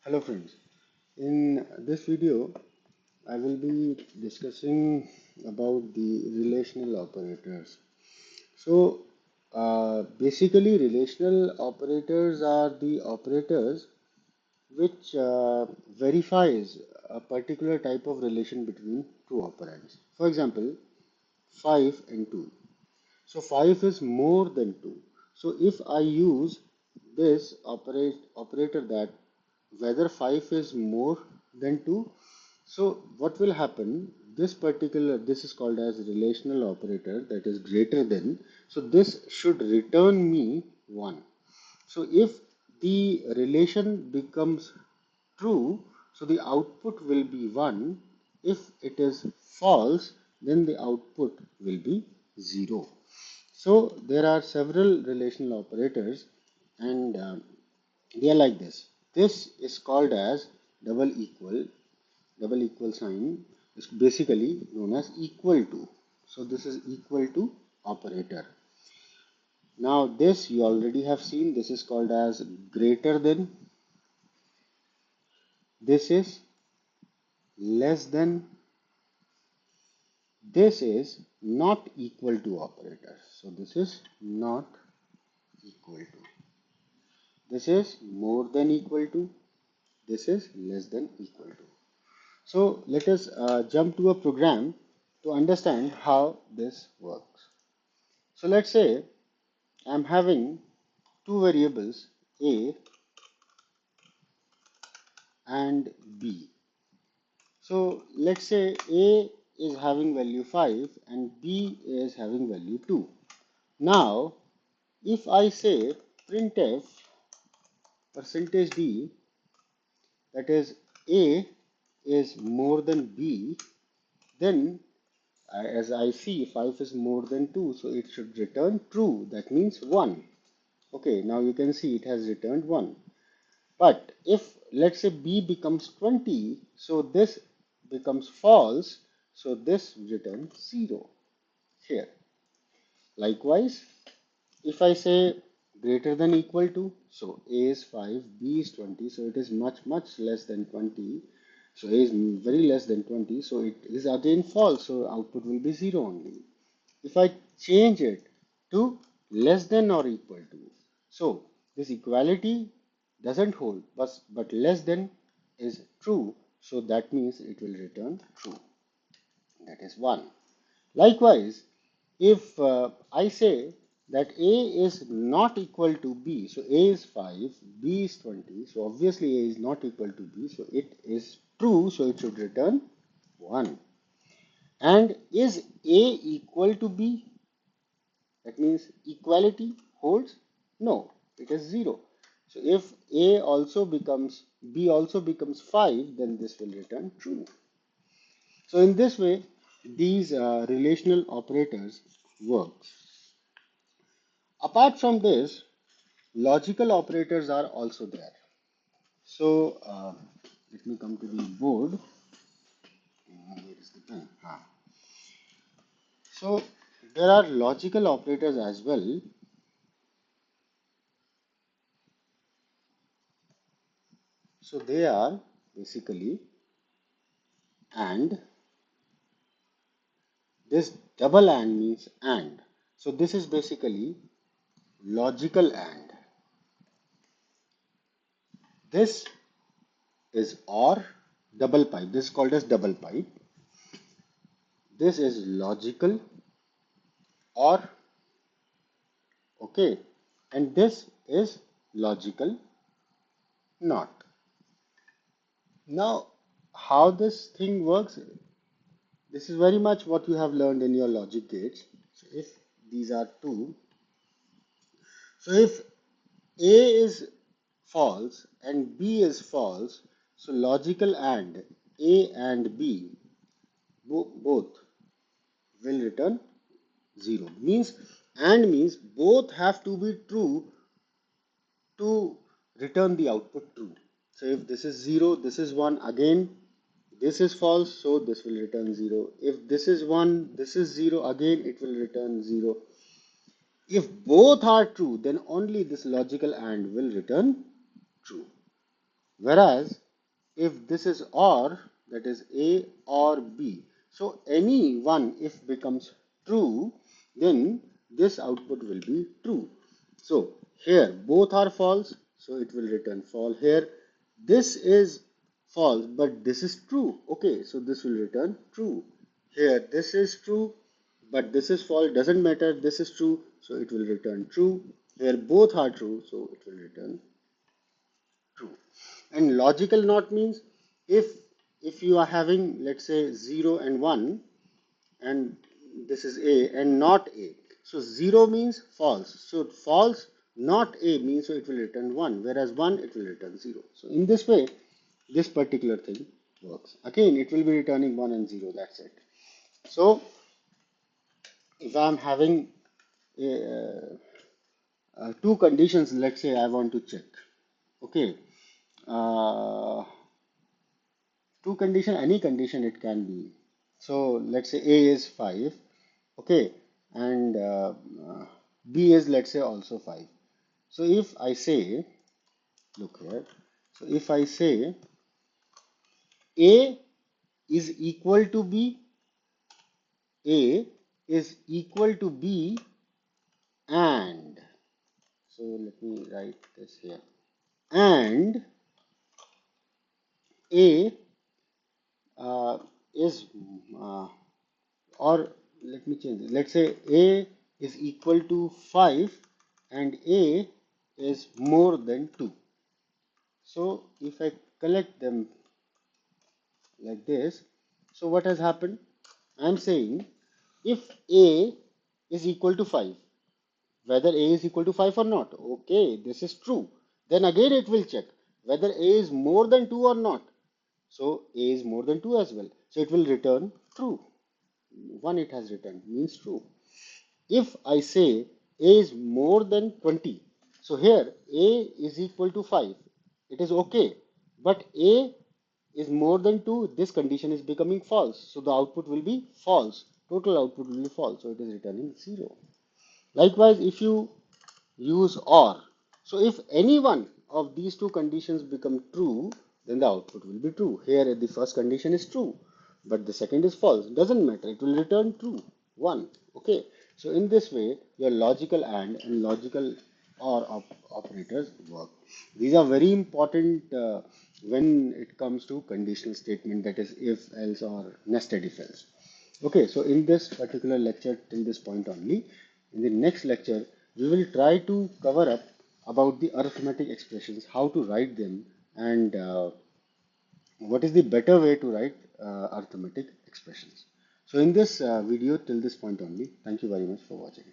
Hello friends, in this video I will be discussing about the relational operators. Basically relational operators are the operators which verifies a particular type of relation between two operands. For example, 5 and 2. So 5 is more than 2. So if I use this operator that whether 5 is more than 2, so what will happen? This is called as relational operator, that is greater than. So this should return me 1. So if the relation becomes true, so the output will be 1. If it is false, then the output will be 0. So there are several relational operators and they are like this. This is called as double equal. Double equal sign is basically known as equal to. So this is equal to operator. Now this you already have seen. This is called as greater than. This is less than. This is not equal to operator. So this is not equal to. This is more than equal to. This is less than equal to. So let us jump to a program to understand how this works. So let's say I'm having two variables A and B. So let's say A is having value 5 and B is having value 2. Now if I say printf percentage %d, that is A is more than B, then as I see 5 is more than 2, so it should return true. That means 1. Okay, now you can see it has returned 1. But if let's say B becomes 20, so this becomes false, so this returns 0 here. Likewise, if I say greater than equal to, so A is 5, B is 20, so it is much less than 20. So A is very less than 20, so it is again false, so output will be 0 only. If I change it to less than or equal to, so this equality doesn't hold, but less than is true, so that means it will return true. That is 1. Likewise, if I say that A is not equal to B, so A is 5, B is 20, so obviously A is not equal to B, so it is true, so it should return 1. And is A equal to B? That means equality holds? No, it is 0. So if B also becomes 5, then this will return true. So in this way, these relational operators work. Apart from this, logical operators are also there. So let me come to the board. Where is the pen? So there are logical operators as well. So they are basically and. This double and means and. So this is basically logical and. This is or double pipe. This is called as double pipe. This is logical or, okay, and this is logical not. Now how this thing works, this is very much what you have learned in your logic gates. So if these are two, so if A is false and B is false, so logical and A and B both will return 0. Means both have to be true to return the output true. So if this is 0, this is 1, again this is false, so this will return 0. If this is 1, this is 0, again it will return 0. If both are true, then only this logical and will return true. Whereas if this is or, that is A or B, so any one if becomes true, then this output will be true. So here both are false, so it will return false. Here this is false, but this is true. Okay, so this will return true. Here this is true, but this is false. Doesn't matter. This is true, so it will return true. Here both are true, so it will return true. And logical not means if you are having, let's say, 0 and 1, and this is A and not A. So 0 means false. So false not A means, so it will return 1, whereas 1 it will return 0. So in this way, this particular thing works. Again, it will be returning 1 and 0. That's it. So if I'm having two conditions, let's say I want to check. Okay. Uh, two condition, any condition it can be. So let's say A is 5, okay, and B is, let's say, also 5. So if I say, look here, so if I say A is equal to B, A is equal to B, and, so let me write this here, and A is uh, or let me change it. Let's say A is equal to 5 and A is more than 2. So if I collect them like this, so what has happened? I'm saying if A is equal to 5, whether A is equal to 5 or not, okay, this is true. Then again it will check whether A is more than 2 or not. So A is more than 2 as well. So it will return true. 1 it has returned means true. If I say A is more than 20, so here A is equal to 5, it is okay. But A is more than 2, this condition is becoming false. So the output will be false. Total output will be false. So it is returning 0. Likewise, if you use or, so if any one of these two conditions become true, then the output will be true. Here the first condition is true, but the second is false. Doesn't matter, it will return true, 1. Okay, so in this way your logical and logical or operators work. These are very important when it comes to conditional statement, that is if else or nested if else. Okay, so in this particular lecture till this point only. In the next lecture, we will try to cover up about the arithmetic expressions, how to write them, and what is the better way to write arithmetic expressions. So in this video till this point only, thank you very much for watching.